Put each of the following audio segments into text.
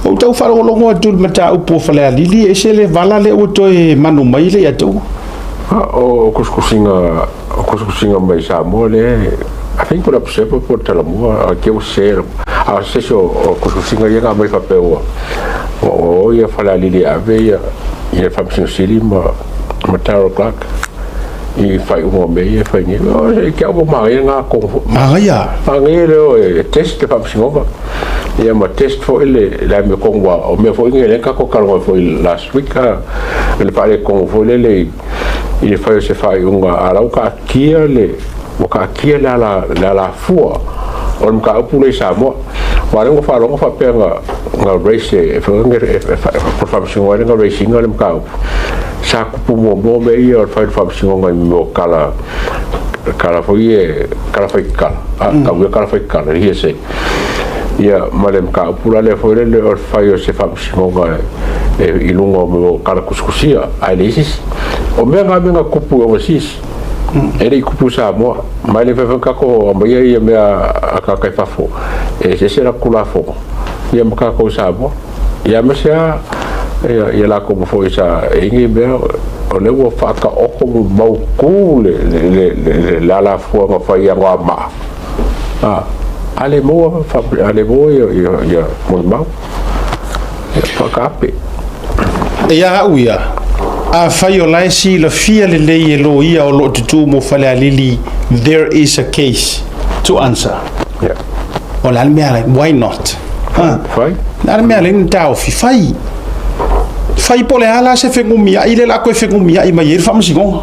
o tau wharolongo atu mata upo whalea lili e se le vala le o toi manu mai le atu o kuskusinga mai Samoa le I think pula pusepa po talamua ke o se a se so kuskusinga ia mai papeo o ia whalea lili ave ia whamsino sili ma Taro Clark I fai uma meia fai ni o ke o mai nga ko ya ngi le test ke whamsinga ia ma test fo ele la me kongwa o me fo ngele ka ko kalwa fo last week le pare ko fo le il fai se fai unga ala ka kia le o ka kia la fua o ka pule Samoa wale ngo fa lo fa penga nga race fo ngere for famsinga nga racing le ka sa ku mo me ia fa famsinga mo kala foi kala kala ia se ia malem ka pula le foi le or fai o se famsinga e lungo mo kala kuskusia ailesis o menga kupu o sis ele kupu Samoa mai le fa ka ko mai ia me a ka kai fafo e se sera kula fo ia me ka ko Samoa ia me sia ia la ko foi sa ingi be o le wo fa ka o ko mau ku le la fo ma fa ia ma ale mo ia mo mau fa ka pe ia uia a fai o lai si la fia le e lo ia o lo tutu mo fale alili there is a case to answer o la mea why not fai la mea le ntao fai po le ala se fengumia ile la ko fengumia I mai fa msingo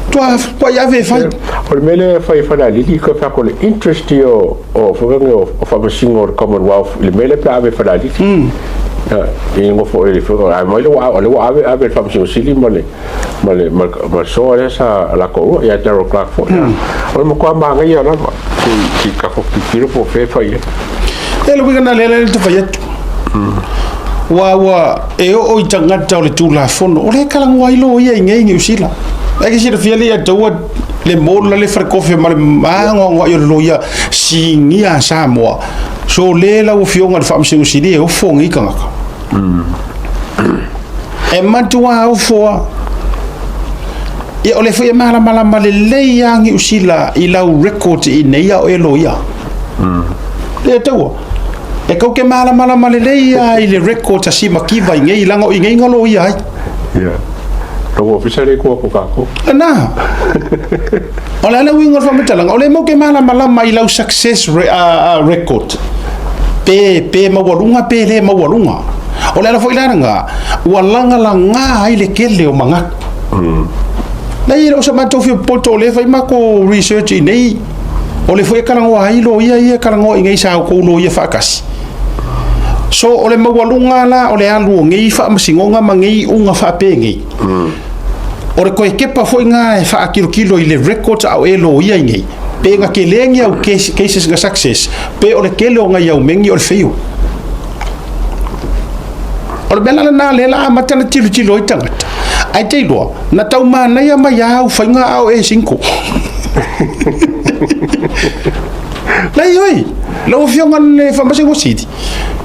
tua ia ve fai o mele fai alili ko fa ko le interest o fa msingo Commonwealth le mele pa ave fa alili ingo fo ele fo ai mai lo ave famsi sili male so esa la ko ya Taro Clark fo o mo ko ma ngai ana ki ka fo ki fo fe fa ye ele wi kana le te fa ye wa e o itanga ta le tu la fo o le kala ngoi lo ye ngai usila e ke sira fiali ya to le mola le frekofe male mango yo lo ya singia Samoa so le la o fionga le famsi usili o fo ngi kanga e matua o fo e ole foi mala le yang usila I lau record I neia o eloia le tau e kau ke mala le I le record si makiva ngai lango ngai ngalo ia lo officially ko kako ana ole la wingo fa metala ole mo ke mala I lau success record pe mawalunga pe le mawalunga ole la foi langa walanga langa ai le kele o manga na ira o sa mato fi poto le fai mako research nei ole foi kalango ai lo ia kalango ngai sa ko lo ia fakas so ole mawalunga la ole alu ngai fa masingonga mangai unga fa pe ngai ore ko kepa foi nga fa kilo I le records au elo ia ngai pe nga kelengi au cases nga success pe ole kelo nga ia mengi ole feu ole bela na lela matana tilo itangata ai te lo na tau mana ia mai au fa nga au e 5 lai oi lo fionga ne fa masingo city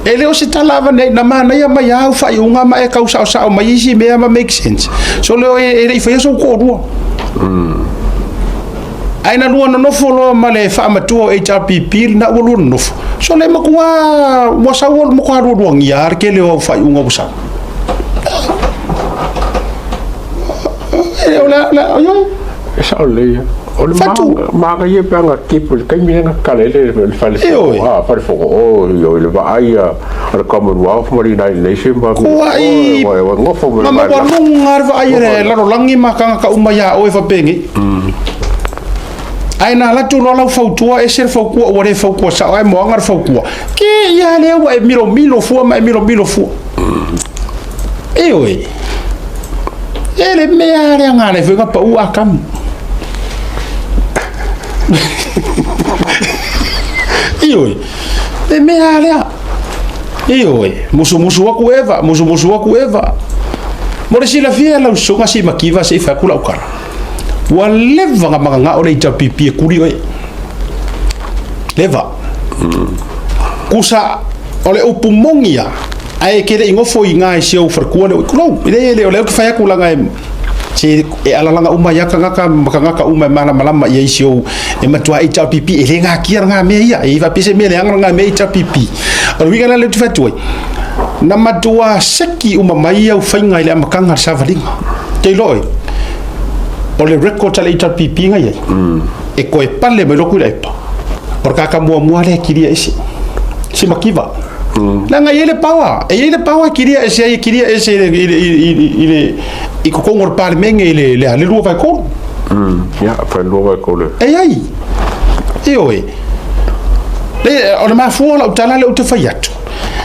ele o se talava nei na mana ia mai au fa unga mai ka usa mai isi me ma make sense so le e fa so ko ru ai na lua Nonofo lo male fa matua HRPP na ulu Nonofo so le makua wasa wol mo ka ru ngiar ke le o fa unga busa la yo esa ole ole ma ye panga tipo kai mina kale le fale fale fo o yo le va ai al Commonwealth mari na nation ba ngo fo ma ngar va ai re la langi ma ka umaya o fa pengi ai na la tu lo la fautua e ser fauku o re fauku sa ai mo ngar fauku ke ya le wa milo fu ma milo fu e oi ele me ale ngale fe ka pa u akam oi e me ale oi musu waku eva mo le sila fia la songa si makiva se fa kula ukara wa leva nga ole ita pipi kuri oi leva kusa ole upumongia ai kele ingofo inga sio farkua le kulo le ke faya kula ngai si ala langa uma ya kanga uma malama ya sio e matua HRPP ele nga kia nga me ya e va pese me le nga me HRPP o winga le tfatoi na matua seki uma mai au fainga ile makanga savalinga te loi o le record tale HRPP nga ye e ko e pale me loku le pa por ka mua le kiria isi si makiva langa yele pawa kiria ese ile iko kongor par menge ile le lua vai ko ya fa lua vai ko le ai oi le ona ma fu la utala le utafayat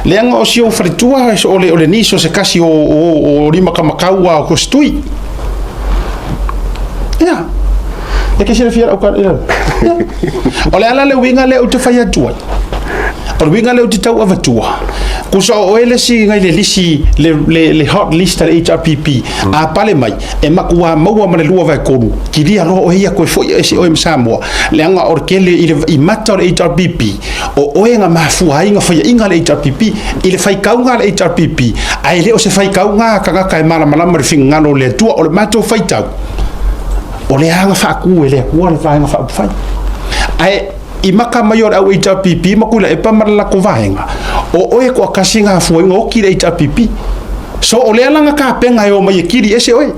le anga o sio fritua o le niso se kasi o lima kamakaua ko stui ya e ke se fiera o ka ole ala le winga le utafayat o winga le utitau avatua kusa o ele si ngai le lisi le hot list le HRPP a pale mai e makua maua mane lua vai koru kiria ro o ia ko foi ese o Samoa le anga orkele i mata o HRPP o nga mafu ainga foi inga le HRPP ile fai kaunga le HRPP ai le o se fai kaunga kanga kai mala mala finga no le tua o le mato fai tau o le anga fa ku ele ku le fa anga fa fai ai i maka mayor au HRPP makula e pamara ko vaenga o e ko kasinga fo ngo ki HRPP so o le langa ka penga yo mai kiri ese oi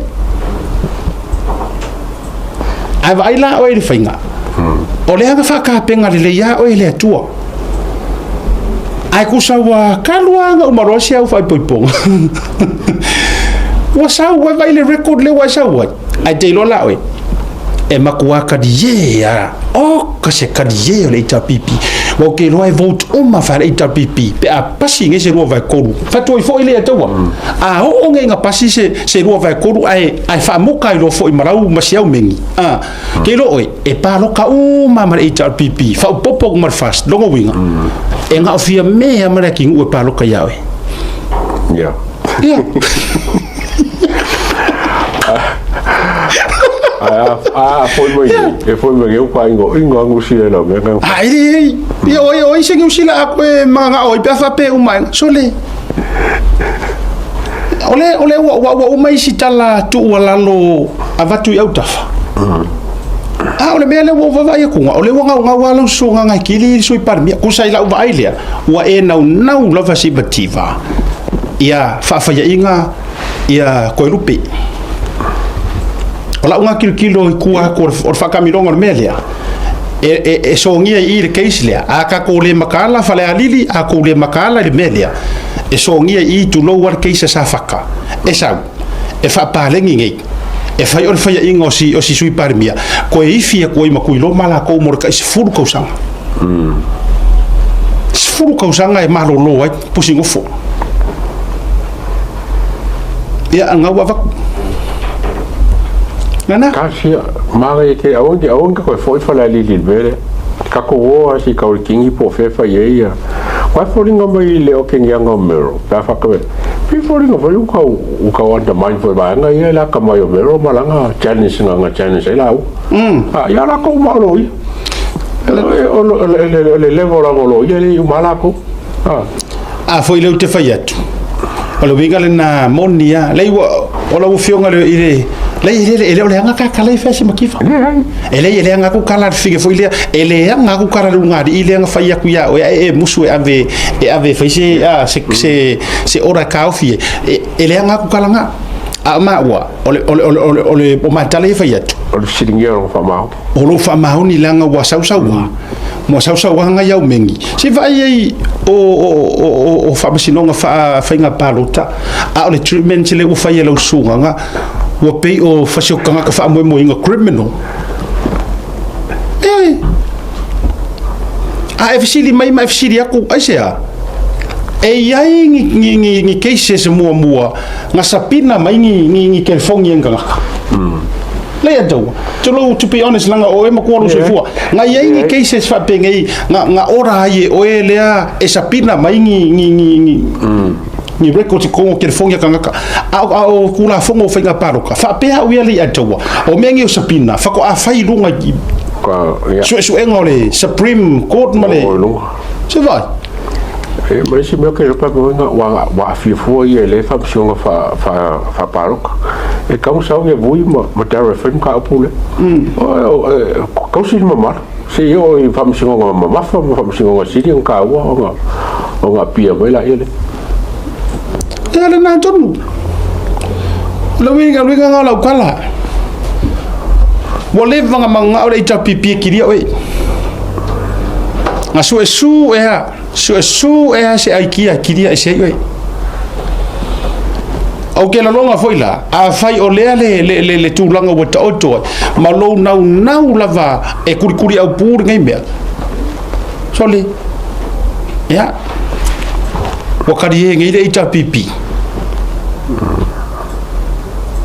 ai vai la o e fainga o le anga fa ka penga le ya o le tua ai ku sa wa kaluanga o marosi au fai poipong wa sa wa vai le record le wa sa wa ai te lo la oi e makua kadie ya o ka se kadie le HRPP o ke lo ai vote o ma fa HRPP pe a pasi nge se lo vai koru fa to fo ile tawa a o nge nga pasi se lo vai koru ai fa mo kai lo fo i marau ma sia mengi ke lo oi e pa lo ka o ma ma HRPP fa popo mar fast lo ngo winga e nga ofia me ma la king o pa lo ka ya oi ya foi moi eu pai ngo ngusile lo me ai oi se ngusila a manga oi pa fa pe uma sole ole wa uma isi tala tu wala lo avatu au tafa ole mele wo va ia kunga ole nga wala so nga kili so par mi ku sai la va ile wa e nau la vasibativa ia fa ia inga ia ko rupe ola unga kilo kua ko fa kamirongo melia e so ngia i le keislia a ka ko le makala fa le alili a ko le makala le melia e so ngia i tu lo war keisa sa faka e sa e fa palengi ngai e fa yo fa inga o si sui parmia ko e fia ko i makui lo mala ko mor ka sfuru ko sanga sfuru ko sanga e malo lo ai pusingo fo ya nga wa nana kasi mare ke aonde ko foi fala ali libere ka ko o asi ka o kingi po fe fa ye ya wa foringa mai le o ken yanga mero pa fa ko pi foringa foi u ka wanda mai foi ba nga ye la ka mai o mero malanga challenge la u ya la ko ma lo le level la lo ye le malako foi le te faiatu o lo vinga le na monia le o lo fionga le ile ele ole anga ka kala fa se makifa ele anga ku kala fige foi ele anga ku kala lunga di ile anga fa ya ku ya e musu ave fa se ora ka ofie ele anga ku kala nga a ma wa ole o matale fa ya o siringero fa ma o lo fa ma ni langa wa sausa wa mo sausa wa nga ya mengi se vai o fa sinonga fa inga palota a ole treatment le u fa ya lo sunga nga wa pei o fasio kanga ka fa mo inga criminal a FCD mai FCD aku aisea ai ni cases mua nga sapina mai ni California nga le ado to be honest langa o e makoro se fua nga ni cases fa pengai nga ora ai o e lea e sapina mai ni record ko California kanga au kula fongo fenga paroka fa pe ha wili atawa o mengi o sapina fa ko a fai lunga ka so engole Supreme Court male se vai Mas se meu querido para o afifo e ele faz função fa paroca e como sabe vui ma terra film ka pule kau sih mamar se eu faz função mamar faz função sini um ka o pia vai lá ele ele não tudo luinga ngala kala boleh vanga manga ora ita pipi kiria oi ngasu esu se aikia kiria se oi au ke la longa foi la a fai o le tulanga wa ta oto ma lo nau lava e kurikuri au pur ngai mea soli ya wakari ngai le ita pipi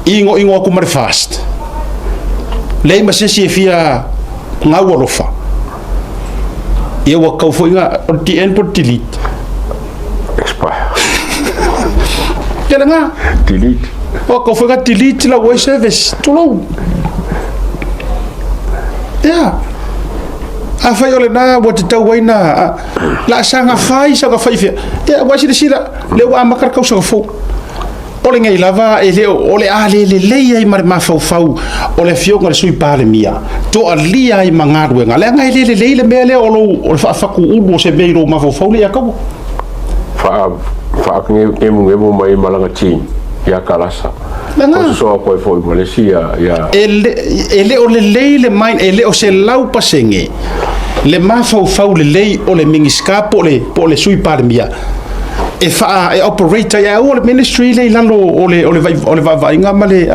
ingo ku mar fast le ma se fia ngau lofa e wa kau foi nga ti en por delete expire kela nga delete o kau foi nga delete la web service tulo ya a fai ole na wa te tau waina la sanga fai fia ya wa sila le wa makar kau sa fo ole ngai lava e le ole le ai mar mafau ole fionga le sui pale mia to alia ai mangaru nga le ngai le mele o fa ku ubo se beiro mafau le akau fa nge mai malanga chi ya kalasa ko so ko foi Malaysia ya ele ole le mai ele o se lau pasenge le mafau le ole mingiska pole sui pale mia e operator ya o ministry le lalo ole vai nga male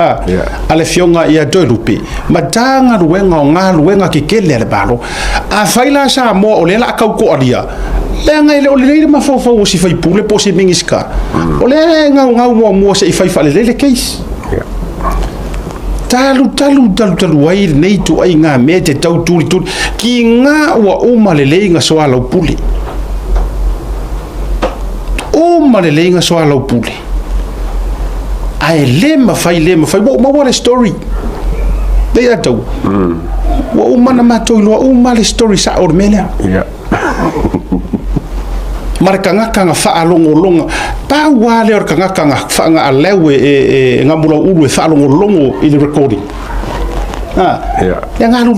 ale fionga ia doilupe matanga luenga ke kele le balo a faila sa mo ole la kau ko alia le nga ole ma fo si fai pule po si mingiska ole nga mo se fai fale le case talu ai nei tu ai nga me te tau tuli ki nga wa uma le nga so ala puli o malelenga so ala pule ai lema fai mo wala story they are tau wa umana mato lo umale story sa ormela ya markanga kanga fa alonga pa wale or kanga fa nga alewe e ngambula ulu fa alonga i recording ya ngalu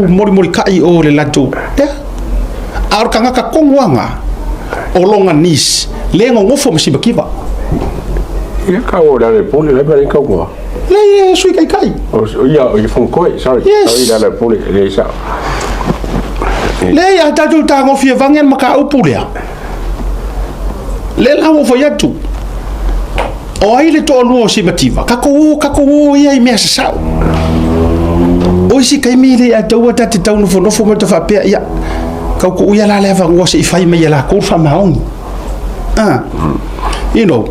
mori kai o le lato ya ar kanga ka kongwanga olonga nis lengo ngofo masiba kiva ya ka ora le pole le bari ka ngo le sui kai o ya o Fonotoe sorry le pole le sa le ya tatu ta ngofia vangen maka upulea le la mo foi atu o ai le to luo sibativa kako ia i mesa sa o si kai mi le atu tatu tau no Nonofo mo te fa pe ya kau ko ia la leva ngose i fai me la ko fa maong you know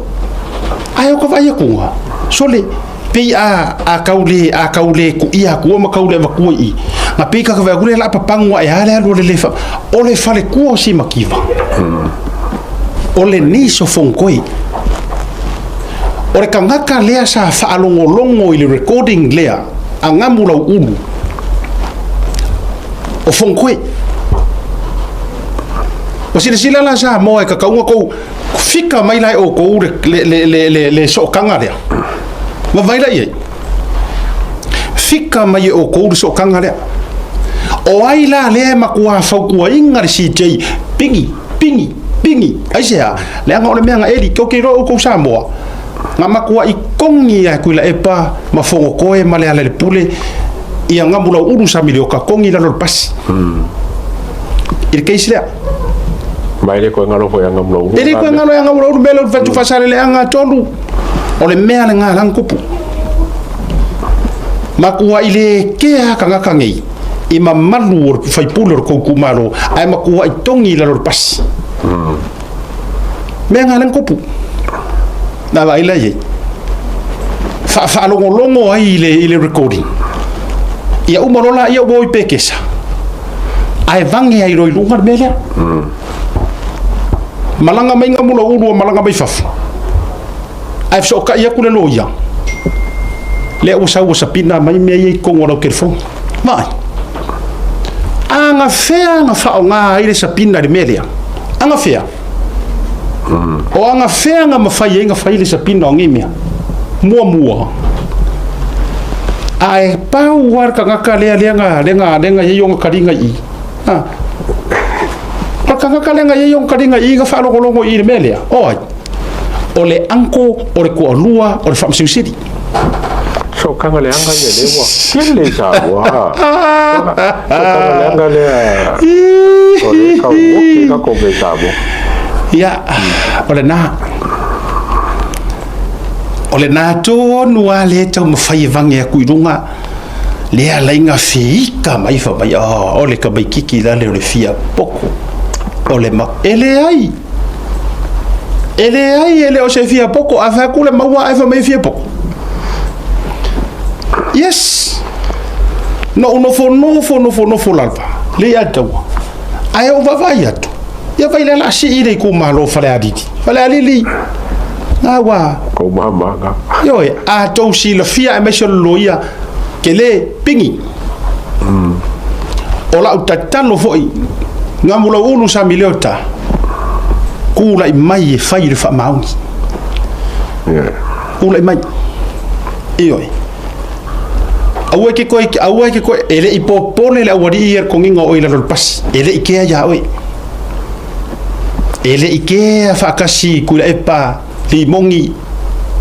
ayo ko vai ko sole pe a kaule ku ia ku ma kaule va ku i ma pe ka va ku la papango ai ala lo le fa ole fa le ku si makiva ole ni so fonkoi ore kangaka lea sa fa alongo i le recording lea angamula ulu o fonkoi o sila la sa mo e ka kaunga ko fika mai lai o ko le so kanga lea ma vai lai fika mai o ko so kanga lea o ai la le ma ku fa ku inga si jei pingi aisia le nga ole menga eli ko ke ro ko sa mo nga ma ku i kongi a ku la epa ma fongo ko e ma le pule i nga mula uru sa milio ka kongi la lo pas il ke isla mai le ko ngalo fo yang ngalo ele ko ngalo yang ngalo belo fatu fasale le anga tolu ole mea le ngala nkupu makua ile ke kanga kangi i mamalu fai pulo ko kumalo ai makua i tongi la lo pas mea ngala nkupu na vai la ye fa longo ai ile recording ia umarola ia boy pekesa ai vangi ai roi lungar mele malanga mai ngamula ulu malanga mai fafu ai so ka ia kule loia le usa pina mai me ai ko ngoro kerfo mai anga fea nga fa nga ile sa pina de melia anga fea o anga fenga mafai inga faile sa pino ngimia mua ai pau war ka ngaka lenga yong karinga i ka ngaka lenga yong karinga i ga falo kolongo i melia oi ole anko ole ko lua ole fam sidi so kanga le anga ye lewa kile sa wa so kanga le anga le ole ka woki ka ko be sabo ya ole na to nua le tau mawhai vange a kuirunga le a lainga whiika mai wha mai ole ka mai kiki la le ole fia poko ole ma ele ai o se fia poko a wha kule maua ai wha mai fia poko yes nofo lalva le a taua ai o vavai atu ia vai la si ire ku malo fale alili awa ko mama yo a to si la fia me so loia kele pingi ola utatalo foi ngamula ulu sa miliota kula mai fai le fa mauni kula mai iyo awe ke ko ele ipopone la wadi yer ko nginga o ila lo pas ele ikea ya oi ele ikea fa kasi kula epa limongi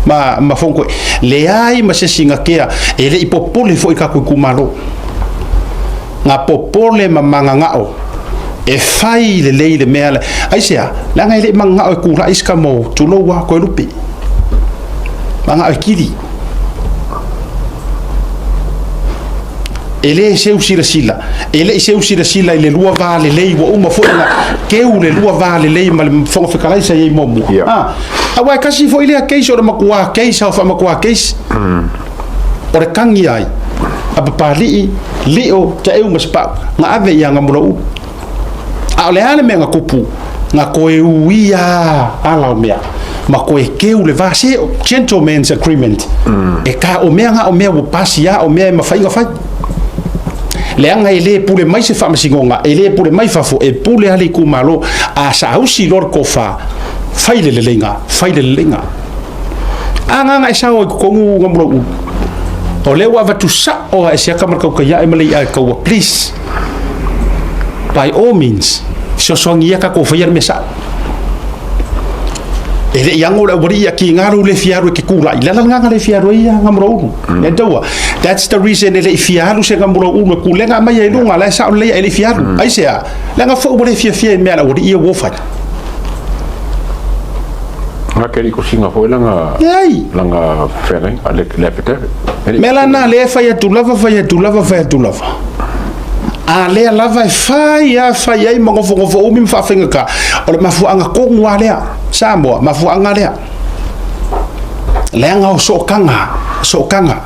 ma fonko le ai ma se singa kea ele ipopole foi ka ku malo nga popole ma manga ngao e fai le leile mele ai sia la nga ele manga o ku ra iska mo tulo wa ko lupi manga akiri ele se usira sila ele lua vale lei wa uma foi na keu le lua vale lei mal fonga fikalai sa ye momu awa kasi foi le case o makua case fa makua case ore kangi ai apa pali leo ta eu maspa nga ave ya nga mulo ale ale me nga kupu nga koe uia ala mea ma koe keu le vase gentleman's agreement e ka o mea wo pasia o mea ma fai nga fai le anga ele pule mai se fama singonga ele pule mai fafo e pule ali ku malo a sa usi lor kofa faile le lenga anga e sa o ko ngomro o le wa vatu sa o e sia kamar ka ya e mali a ka please by all means so songia ka ko fayar mesa ele yang ora bori ya ki ngaru le fiaru ke kula ila nga le fiaru ya ngamro e doa that's the reason ele fiaru se ngamro kulenga mai e lunga la sa le ele fiaru ai se la nga fo bori fia me ala ori e wo fa nga keri ko singa fo langa fere ale le pete melana le fa ya tu lava a le lava fai ai mangofo umi fa finga ka o mafu anga ko ngwale samo mafu anga le anga so kanga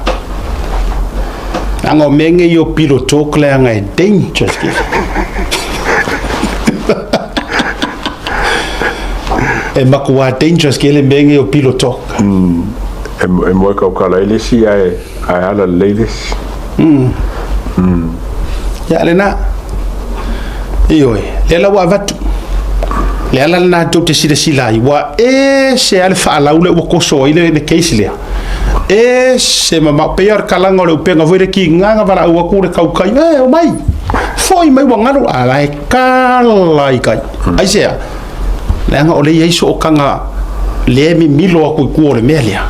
anga menge yo piloto kle anga dangerous ki e makua dangerous ki le menge yo piloto e mo ka kala ile si ai ala ladies ya lena ioi le la wa vatu le ala na to te sila wa e se al fa la ule ko so ile ne case le e se mama peor kalanga le penga voi ki nganga para wa ku re kau kai o mai foi mai wangaru ala e kala kai ai se le anga ole ye so kanga le mi milo ko ku re melia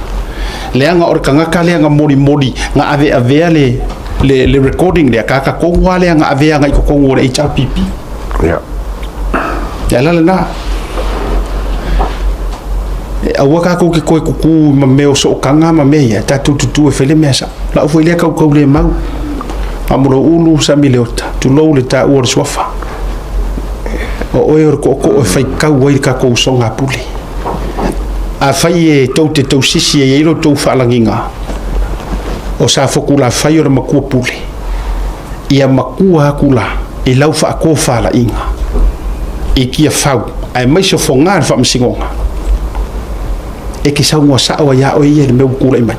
le anga or kanga kale anga mori nga ave le recording le kaka ko wale nga ave nga ko ngore HPP ya la na awaka ko ke ko ma meo so kanga ma me ya ta tu e fele mesa la foi le ka ko le mau amuro ulu sa miliota tu lo le ta or sofa o ko fai ka wai ka ko so nga puli a fai to sisi e iro to falanginga o sa fokula fai o makua pule ia makua kula i lau fa ko fala inga e kia fau ai mai so fonga fa msingonga e ki sa ngwa sa o ya o ye me kula mai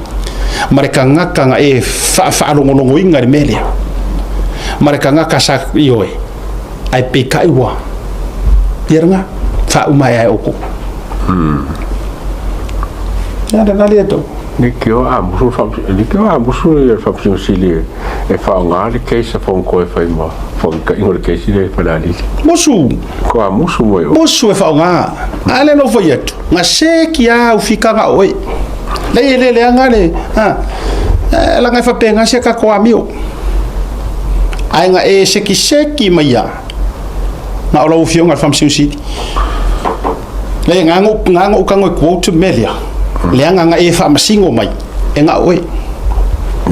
mareka ngaka nga e fa longo inga melia mareka ngaka sa yoe ai pe kaiwa pieranga fa umai ai oko ya da nali to ni kio a musu e fa sili e fa ngale ke sa fon ko e fa ma fon ka ingol ke sili fa dali musu ko a musu mo musu e fa nga ale no fo yetu nga sheki ya ufika nga oi le ngale la nga fa penga se ka ko amio ai nga e sheki maya na ola ufio nga fam sili le ngango ka ngo quote melia le nga e fa masingo mai e nga oi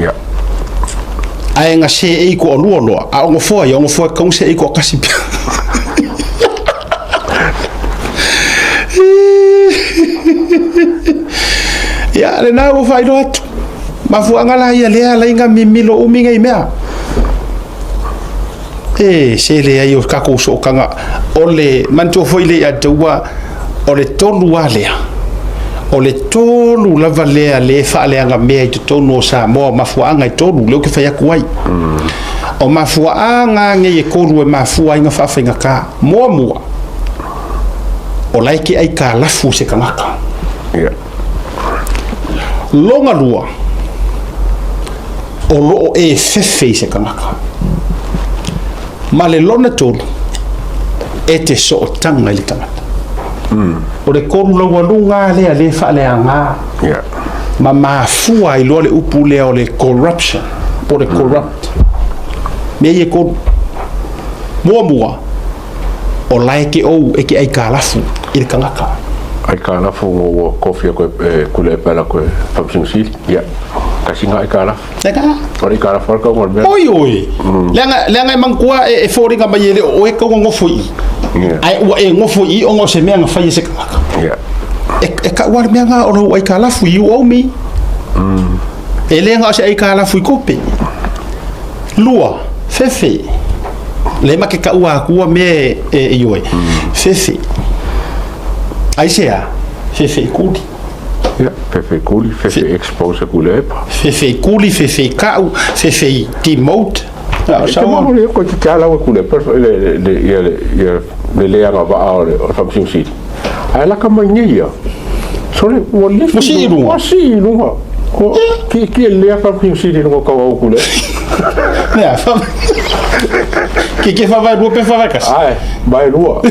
ya ai nga se e ko lo a ngo fo kong se e ko kasi ya le na wo fai do ma fu anga la ya le ala inga mimilo uminga imea se le ai o ka ko so kanga ole manto foi le ya tua ole tolu alea ole tolu lava lea le fa le anga mea i tonu sa mo mafuanga i tolu leo ke fai kuai o mafuanga nge ye koru e mafuanga fa fa ka mo o laiki ai ka lafu se kanaka ya longa lua o lo e fefe se kanaka ma le lona tolu e te so tanga le tangata o le koru la walunga le fa le anga ya ma mafua i lo le upu le o le corruption o le corrupt me ye ko mua o laiki o e ki ai kalafu i le kangaka ai kala fo ngo kofia ko kule pala ko famsing sil ya kasinga ai kala teka ori kala for ko ngol oi lenga mangkua e foringa ba yele o e ko ngo foi ai o e ngo foi o ngo se me nga fai se kangaka ya e ka war me nga o ai kalafu i o mi e lenga se ai kalafu i kope lua fefe le ma ke ka ua ku me e yoi fefe ai sea fefe kuli ya fefe kuli fefe expose kule pa fefe kuli fefe kau fefe demote sa mo le ko ti kala kule per le anga ba ore o famsing sil ai la ka mania sole wole musi lunga ko ki le famsing sil ngo ka o kule ya fam que vai do pe fa vakas ai vai lua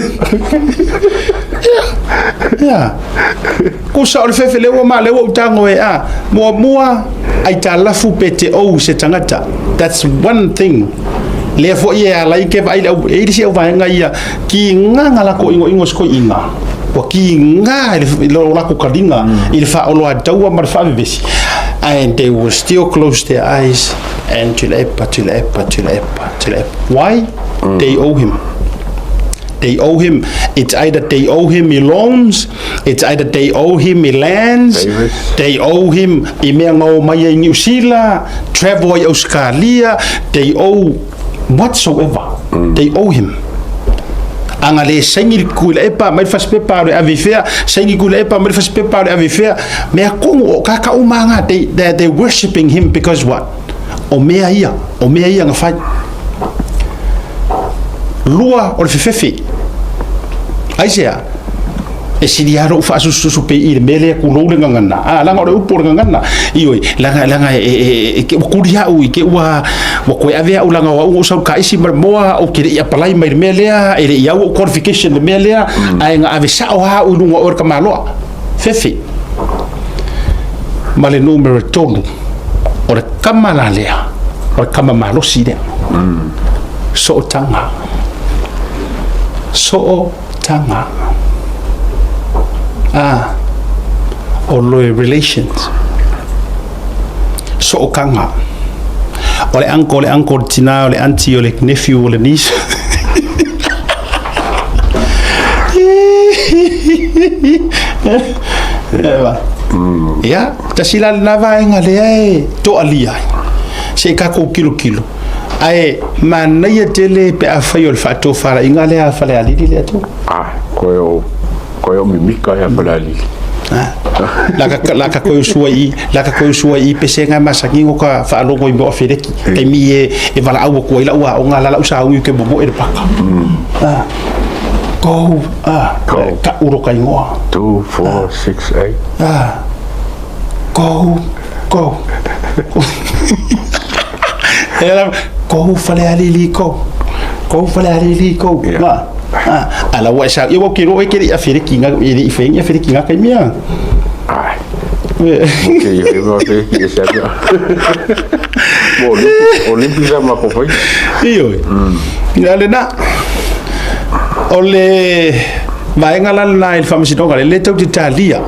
ya ko sa o fefe le o ma le o tango e a mo ai ta la fu pete o se tangata that's one thing le fo ia la ke vai le e disi o vai nga ia ki nga la ko ingo sko inga ko ki nga lo la ko kadinga il fa o lo ataua mar fa vesi and they were still close their eyes and tulepa. Why? They owe him. It's either they owe him he loans, it's either they owe him he lands, they owe him he mengo mai New Zealand, travel to Australia, they owe whatsoever. They owe him. Anga le sengi kula epa mai fas prepare avifea sengi kula epa mai fas prepare avifea me akongo kaka umanga they worshiping him because what o mea ia nga fai lua o le fefe aisea e siriaro fa susu pe ir mele ku lo le ngana langa o upo ngana ioi langa ke kuria u ke wa ko ave u langa u so ka isi moa o ke ia palai mai mele e ia o qualification de mele ai nga ave sa o ha u lunga o ka malo fefe male numero tonu o le kamala lea o le kama malo side so tanga o loe relations so kanga o le uncle tina o le auntie o le nephew o le niece ya tasila na vaenga le to alia se ka ko kilo ai mana ia tele pe a fai o le fato fara inga le a fale ali le to ko mimika ya fale ali laka ko suai pese nga masangi ngo ka fa lo ngo mo fereki te mi e vala au ko ila wa nga la usa u ke bobo e paka ko Go. Ka uro kai ngoa. 2, 4, 6, 8. Go. Era go fale ali ko. Go fale ali ko. Ala wa sa yo kiro e kiri afiri kinga e feng afiri kinga kai mia. Okay, eu vou ver que esse é bom. Olimpia ma ko foi. Iyo. Ngale na. Ole vai ngala na il famosito ngale le tau Italia.